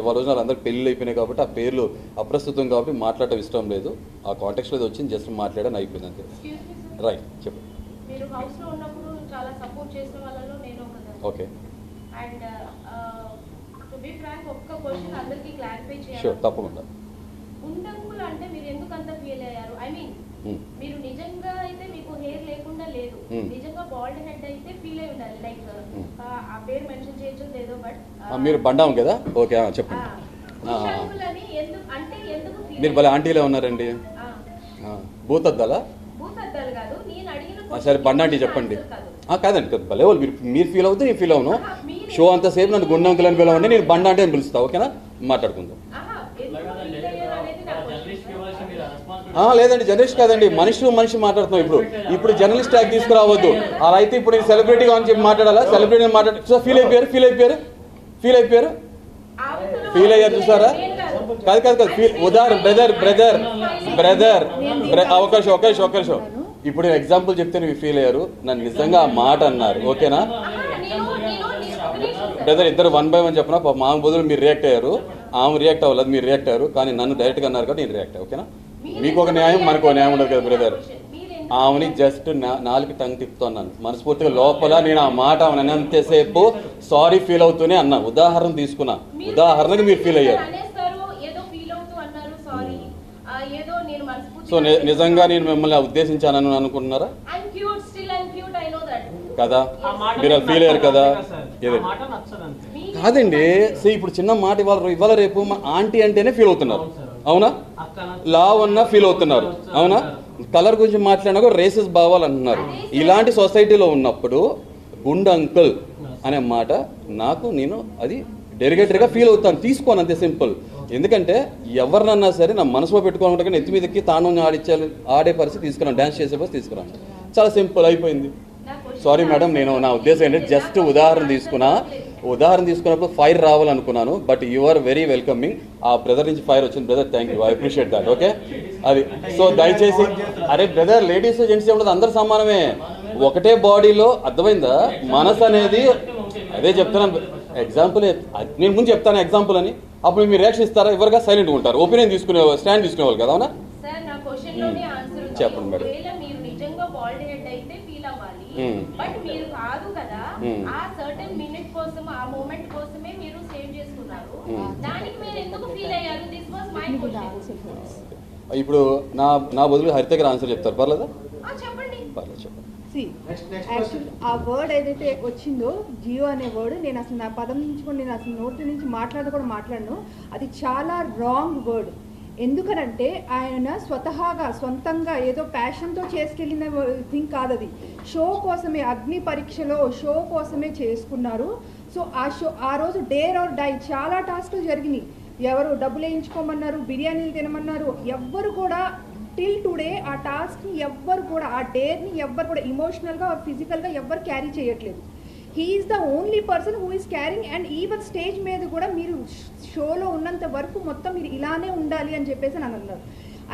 వాళ్ళ రోజున వాళ్ళందరికీ పెళ్ళిళ్ళు అయిపోయినాయి కాబట్టి ఆ పేర్లు అప్రస్తుతం కాబట్టి మాట్లాడటం ఇష్టం లేదు. ఆ కాంటెక్స్లో వచ్చింది, జస్ట్ మాట్లాడని అయిపోయింది అంతే. రైట్, చెప్పు. మీరు హౌస్లో ఉన్నప్పుడు చాలా సపోర్ట్ చేసిన వాళ్ళలో నేను ఒకదాన్ని. Okay. And to be frank ఒక్క క్వశ్చన్ అందరికీ క్లారిఫై చేయాలి. షూర్, తప్పకుండా. గుండంకులు అంటే మీరు ఎందుకు అంత ఫీల్ అయ్యారు? ఐ మీన్ మీరు నిజంగా అయితే మీకు హెయిర్ లేకుండా లేదు, నిజంగా బాల్డ్ హెడ్ అయితే ఫీల్ అయి ఉండాలి. లైక్ ఆ పేరు మెన్షన్ చేయొచ్చు లేదో, బట్ మీరు బండాం కదా. ఓకే, చెప్పండి. గుండంకులని ఎందుకు అంటే ఎందుకు ఫీల్? మీరు భలే ఆంటీలే ఉన్నారండి. భూతద్దాలా? భూతద్దాలు కాదు, నేను అడిగిన సరే బండాంటీ చెప్పండి. కాదండి, భలే వాళ్ళు మీరు ఫీల్ అవుతే నేను ఫీల్ అవును. షో అంతసేపు నన్ను గుండంకులు అని పిలవండి, నేను బండాంటీ అని పిలుస్తా. ఓకేనా, మాట్లాడుకుందాం. లేదండి, జర్నలిస్ట్ కాదండి, మనిషి మాట్లాడుతున్నాం. ఇప్పుడు జర్నలిస్ట్ ట్యాగ్ తీసుకురావద్దు. అలా అయితే ఇప్పుడు నేను సెలబ్రిటీగా అని చెప్పి మాట్లాడాలా? సెలబ్రిటీ మాట్లాడు. ఫీల్ అయిపోయారు చూసారా? కాదు ఉదాహరణ బ్రదర్ అవకాశం. ఇప్పుడు ఎగ్జాంపుల్ చెప్తే నువ్వు ఫీల్ అయ్యారు, నన్ను నిజంగా ఆ మాట అన్నారు. ఓకేనా బ్రదర్, ఇద్దరు 1 by 1 చెప్పిన మామ బదులు మీరు రియాక్ట్ అయ్యారు, ఆమె రియాక్ట్ అవ్వలేదు, మీరు రియాక్ట్ అయ్యారు. కానీ నన్ను డైరెక్ట్గా అన్నారు కాబట్టి నేను రియాక్ట్. ఓకేనా, మీకు ఒక న్యాయం మనకు ఒక న్యాయం ఉండదు కదా బ్రదర్. ఆమెని జస్ట్ 4 టంగ్ తిప్పుతున్నాను మనస్ఫూర్తిగా. లోపల నేను ఆ మాట ఆమె అన్నంతసేపు సారీ ఫీల్ అవుతూనే అన్నా. ఉదాహరణ తీసుకున్నా, ఉదాహరణకు మీరు ఫీల్ అయ్యారు. సో నిజంగా నేను మిమ్మల్ని ఉద్దేశించానని అనుకుంటున్నారా కదా? మీరు ఫీల్ అయ్యారు కదా? కాదండి, సో ఇప్పుడు చిన్న మాట ఇవాళ రేపు మా ఆంటీ అంటేనే ఫీల్ అవుతున్నారు. అవునా? లావ్ అన్నా ఫీల్ అవుతున్నారు. అవునా? కలర్ గురించి మాట్లాడినా కూడా రేసెస్ భావాలు అంటున్నారు. ఇలాంటి సొసైటీలో ఉన్నప్పుడు గుండ్ అంకుల్ అనే మాట నేను అది డెరిగేటరీగా ఫీల్ అవుతాను, తీసుకోను, అంతే సింపుల్. ఎందుకంటే ఎవరినన్నా సరే నా మనసులో పెట్టుకోవాలంటే కానీ ఎత్తి మీదకి తాను ఆడే పరిస్థితి తీసుకురాను, డ్యాన్స్ చేసే పరిస్థితి తీసుకురాను. చాలా సింపుల్ అయిపోయింది. సారీ మేడం, నేను నా ఉద్దేశం ఏంటంటే జస్ట్ ఉదాహరణ తీసుకున్నప్పుడు ఫైర్ రావాలనుకున్నాను. But you are very welcoming. ఆ బ్రదర్ నుంచి ఫైర్ వచ్చింది. Brother, thank you, I appreciate that. Okay, అది. సో దయచేసి అరే బ్రదర్, లేడీస్ జెంట్స్ ఉండదు, అందరు సమానమే, ఒకటే బాడీలో. అర్థమైందా? మనసు అనేది అదే చెప్తున్నాను. ఎగ్జాంపుల్ నేను ముందు చెప్తాను ఎగ్జాంపుల్ అని, అప్పుడు మీరు రియాక్షన్ ఇస్తారా? ఎవరుగా సైలెంట్గా ఉంటారు, ఒపీనియన్ స్టాండ్ తీసుకునేవాళ్ళు కదా. అవునా? చెప్పండి మేడం. బట్ మీరు కాదు కదా, ఆ సర్టెన్ మినిట్ కోసం, ఆ మూమెంట్ కోసమే మీరు సేవ్ చేసుకున్నారు. దానికి మీరు ఎందుకు ఫీల్ అయ్యారు? This was my question. ఇప్పుడు నా బదులు హరిత గారు ఆన్సర్ చెప్తారు, పర్లేదా? చెప్పండి. పర్లేదు, చెప్పండి. ఆ వర్డ్ ఏదైతే వచ్చిందో జియో అనే వర్డ్, నేను అసలు నా పదం నుంచి కూడా నేను అసలు నోటి నుంచి మాట్లాడను. అది చాలా రాంగ్ వర్డ్. ఎందుకనంటే ఆయన సొంతంగా ఏదో ప్యాషన్తో చేసుకెళ్ళిన థింగ్ కాదు అది. షో కోసమే, అగ్ని పరీక్షలో షో కోసమే చేసుకున్నారు. సో ఆ రోజు డేర్ ఆర్ డై చాలా టాస్క్లు జరిగినాయి. ఎవరు డబ్బులు వేయించుకోమన్నారు, బిర్యానీలు తినమన్నారు. ఎవ్వరు కూడా టిల్ టుడే ఆ టాస్క్ని ఎవ్వరు కూడా, ఆ డేర్ని ఎవ్వరు కూడా ఇమోషనల్గా ఫిజికల్గా ఎవ్వరు క్యారీ చేయట్లేదు. He is the only person who is carrying. And even stage మీద కూడా మీరు షోలో ఉన్నంత వరకు మొత్తం మీరు ఇలానే ఉండాలి అని చెప్పేసి అని అన్నారు.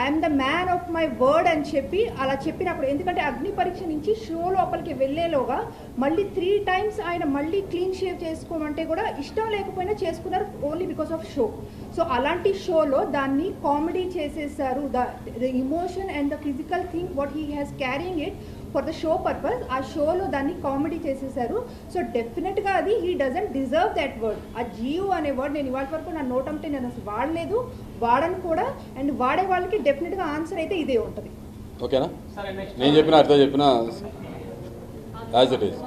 I'm the man of my word అని చెప్పి అలా చెప్పినప్పుడు, ఎందుకంటే అగ్ని పరీక్ష నుంచి షో లోపలికి వెళ్ళేలోగా మళ్ళీ 3 times ఆయన మళ్ళీ క్లీన్ షేవ్ చేసుకోమంటే కూడా ఇష్టం లేకపోయినా చేసుకున్నారు, only because of show. So అలాంటి షోలో దాన్ని కామెడీ చేసేసారు. The emotion and the physical thing what he has carrying it for the show purpose, ఆ షోలో దాన్ని కామెడీ చేసేసారు. సో డెఫినెట్గా అది he doesn't deserve that word. ఆ జియో అనే వర్డ్ నేను ఇవాళ వరకు నా నోటంటే నేను అసలు వాడలేదు, వాడను కూడా. అండ్ వాడే వాళ్ళకి డెఫినెట్గా ఆన్సర్ అయితే ఇదే ఉంటుంది. ఓకేనా? నేను చెప్పిన అర్థం చెప్పిన యాజ్ ఇట్ ఈస్.